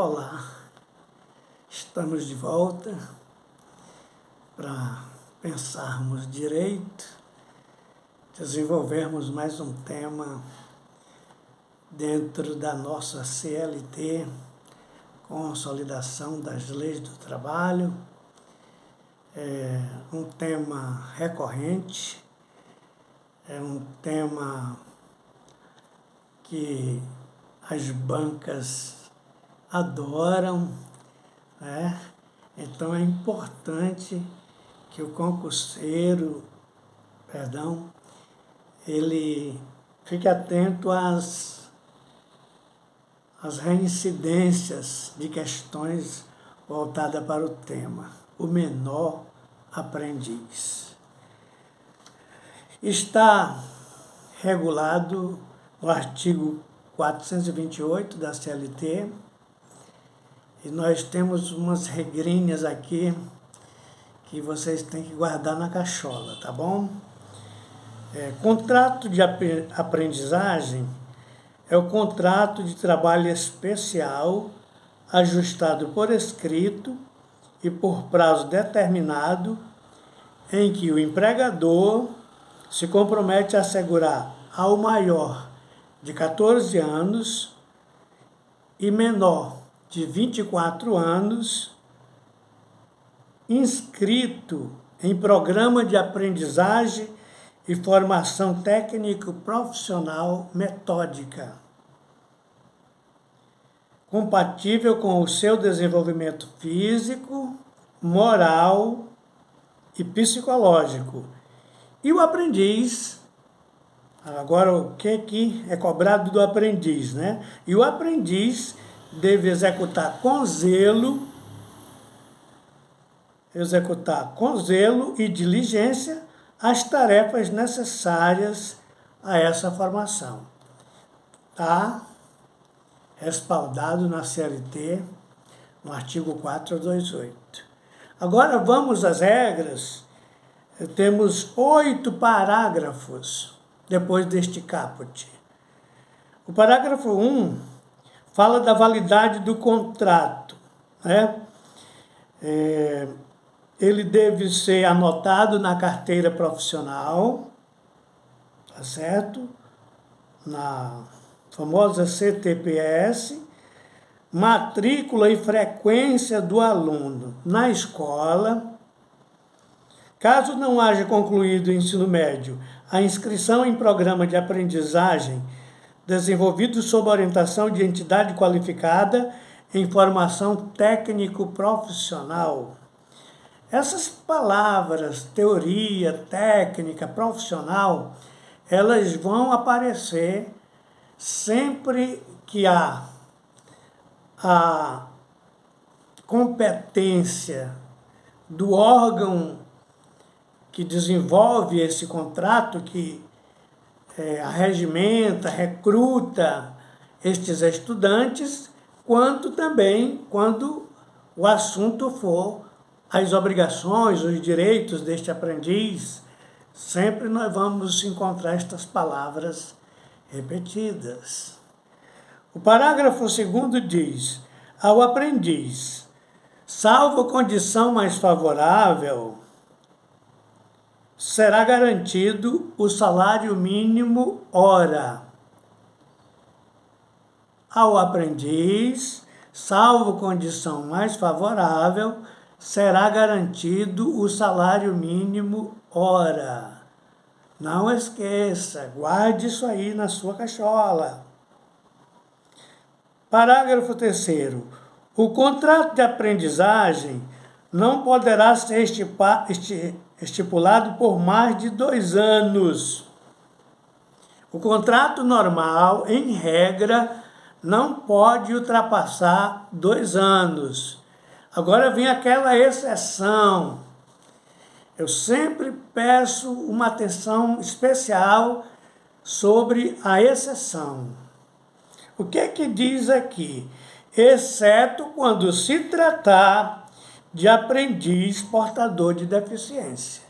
Olá, estamos de volta para pensarmos direito, desenvolvermos mais um tema dentro da nossa CLT, Consolidação das Leis do Trabalho. É um tema recorrente, é um tema que as bancas adoram, né? Então é importante que o concurseiro, ele fique atento às reincidências de questões voltadas para o tema, o menor aprendiz. Está regulado no artigo 428 da CLT, e nós temos umas regrinhas aqui que vocês têm que guardar na cachola, tá bom? Contrato de aprendizagem é o contrato de trabalho especial ajustado por escrito e por prazo determinado, em que o empregador se compromete a assegurar ao maior de 14 anos e menor de 24 anos, inscrito em programa de aprendizagem e formação técnico-profissional metódica, compatível com o seu desenvolvimento físico, moral e psicológico. E o aprendiz, agora o que é cobrado do aprendiz, né? E o aprendiz deve executar com zelo e diligência as tarefas necessárias a essa formação. Está respaldado na CLT, no artigo 428. Agora vamos às regras. Temos 8 parágrafos depois deste caput. O parágrafo 1 fala da validade do contrato, né? Ele deve ser anotado na carteira profissional, tá certo? Na famosa CTPS, matrícula e frequência do aluno na escola. Caso não haja concluído o ensino médio, a inscrição em programa de aprendizagem desenvolvido sob orientação de entidade qualificada em formação técnico-profissional. Essas palavras, teoria, técnica, profissional, elas vão aparecer sempre que há a competência do órgão que desenvolve esse contrato, que arregimenta, recruta estes estudantes, quanto também quando o assunto for as obrigações, os direitos deste aprendiz. Sempre nós vamos encontrar estas palavras repetidas. O parágrafo 2º diz: ao aprendiz, salvo condição mais favorável, será garantido o salário mínimo hora. Ao aprendiz, salvo condição mais favorável, será garantido o salário mínimo hora. Não esqueça, guarde isso aí na sua cachola. Parágrafo 3º. O contrato de aprendizagem não poderá ser estipulado por mais de 2 anos. O contrato normal, em regra, não pode ultrapassar 2 anos. Agora vem aquela exceção. Eu sempre peço uma atenção especial sobre a exceção. O que é que diz aqui? Exceto quando se tratar de aprendiz portador de deficiência.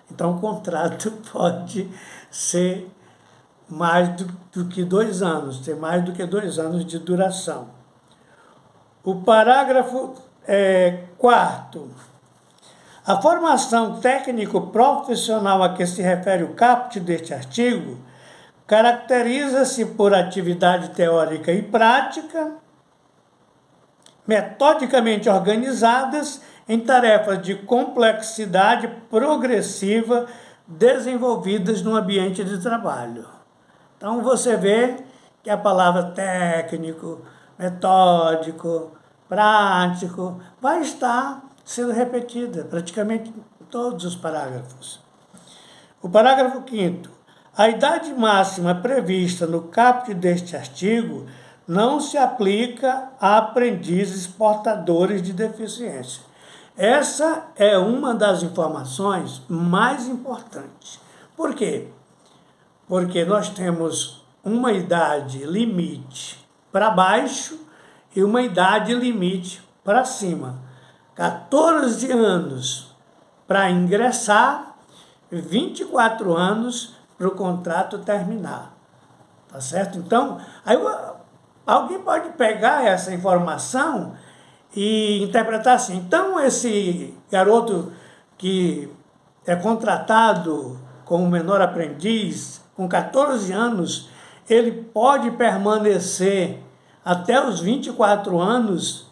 Então, o contrato pode ser mais do que 2 anos, ter mais do que 2 anos de duração. O parágrafo 4º. A formação técnico-profissional a que se refere o caput deste artigo caracteriza-se por atividade teórica e prática, metodicamente organizadas em tarefas de complexidade progressiva desenvolvidas no ambiente de trabalho. Então, você vê que a palavra técnico, metódico, prático, vai estar sendo repetida praticamente em todos os parágrafos. O parágrafo 5º. A idade máxima prevista no caput deste artigo não se aplica a aprendizes portadores de deficiência. Essa é uma das informações mais importantes. Por quê? Porque nós temos uma idade limite para baixo e uma idade limite para cima. 14 anos para ingressar, 24 anos para o contrato terminar. Tá certo? Então, aí alguém pode pegar essa informação e interpretar assim. Então, esse garoto que é contratado como menor aprendiz, com 14 anos, ele pode permanecer até os 24 anos.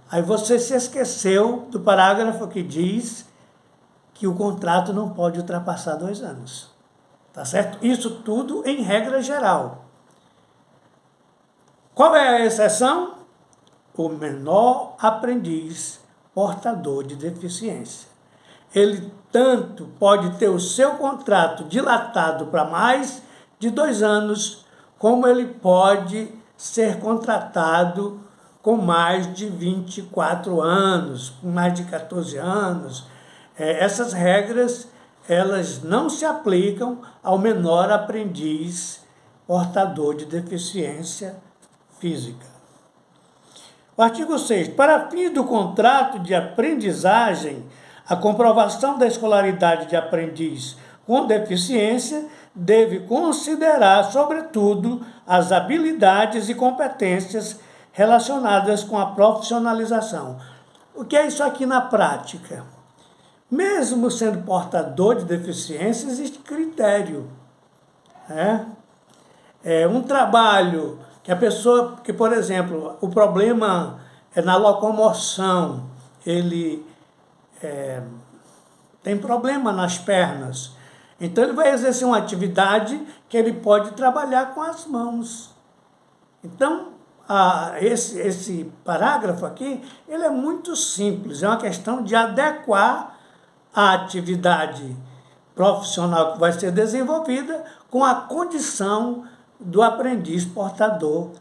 Aí você se esqueceu do parágrafo que diz que o contrato não pode ultrapassar 2 anos. Tá certo? Isso tudo em regra geral. Qual é a exceção? O menor aprendiz portador de deficiência. Ele tanto pode ter o seu contrato dilatado para mais de 2 anos, como ele pode ser contratado com mais de 24 anos, com mais de 14 anos. Essas regras, elas não se aplicam ao menor aprendiz portador de deficiência física. O artigo 6º. Para fins do contrato de aprendizagem, a comprovação da escolaridade de aprendiz com deficiência deve considerar, sobretudo, as habilidades e competências relacionadas com a profissionalização. O que é isso aqui na prática? Mesmo sendo portador de deficiência, existe critério. Um trabalho que a pessoa, que por exemplo, o problema é na locomoção, ele tem problema nas pernas. Então ele vai exercer uma atividade que ele pode trabalhar com as mãos. Então, esse parágrafo aqui, ele é muito simples, é uma questão de adequar a atividade profissional que vai ser desenvolvida com a condição do aprendiz portador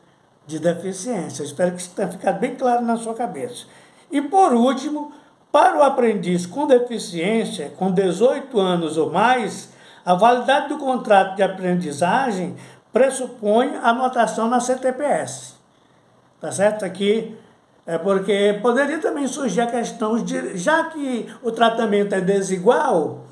de deficiência. Eu espero que isso tenha ficado bem claro na sua cabeça. E por último, para o aprendiz com deficiência, com 18 anos ou mais, a validade do contrato de aprendizagem pressupõe anotação na CTPS. Tá certo? Aqui porque poderia também surgir a questão, já que o tratamento é desigual,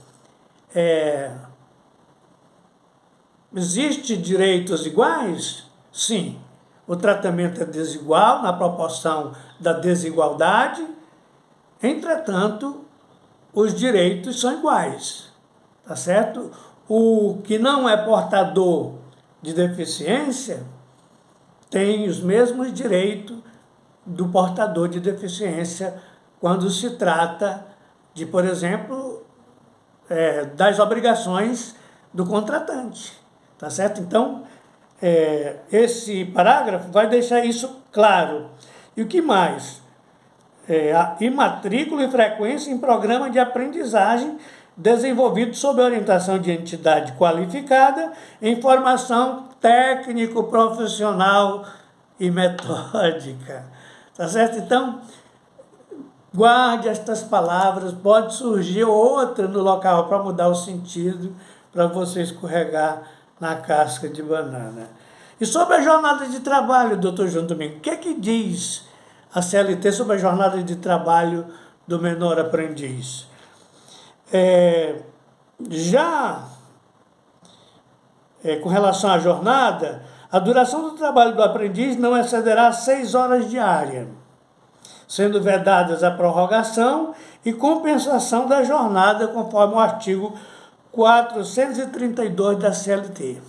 existe direitos iguais? Sim. O tratamento é desigual na proporção da desigualdade, entretanto, os direitos são iguais. Tá certo? O que não é portador de deficiência tem os mesmos direitos do portador de deficiência quando se trata de, por exemplo, das obrigações do contratante. Tá certo? Então, esse parágrafo vai deixar isso claro. E o que mais? A matrícula e frequência em programa de aprendizagem desenvolvido sob orientação de entidade qualificada em formação técnico-profissional e metódica. Tá certo? Então, guarde estas palavras, pode surgir outra no local para mudar o sentido, para você escorregar na casca de banana. E sobre a jornada de trabalho, doutor João Domingo, o que é que diz a CLT sobre a jornada de trabalho do menor aprendiz? Com relação à jornada, A duração do trabalho do aprendiz não excederá 6 horas diárias, sendo vedadas a prorrogação e compensação da jornada, conforme o artigo 432 da CLT.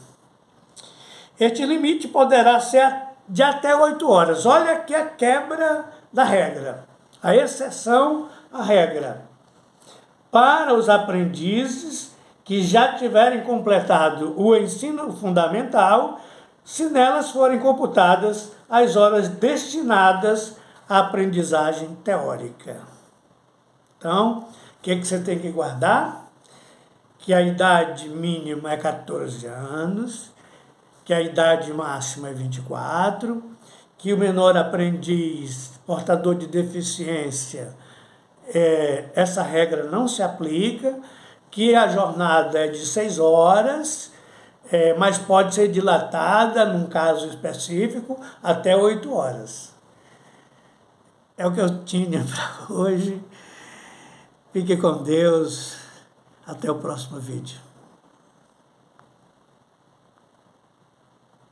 Este limite poderá ser de até 8 horas. Olha aqui a quebra da regra, a exceção à regra. Para os aprendizes que já tiverem completado o ensino fundamental, se nelas forem computadas as horas destinadas à aprendizagem teórica. Então, o que você tem que guardar? Que a idade mínima é 14 anos, que a idade máxima é 24, que o menor aprendiz portador de deficiência, essa regra não se aplica, que a jornada é de 6 horas, mas pode ser dilatada, num caso específico, até 8 horas. É o que eu tinha para hoje. Fique com Deus. Até o próximo vídeo.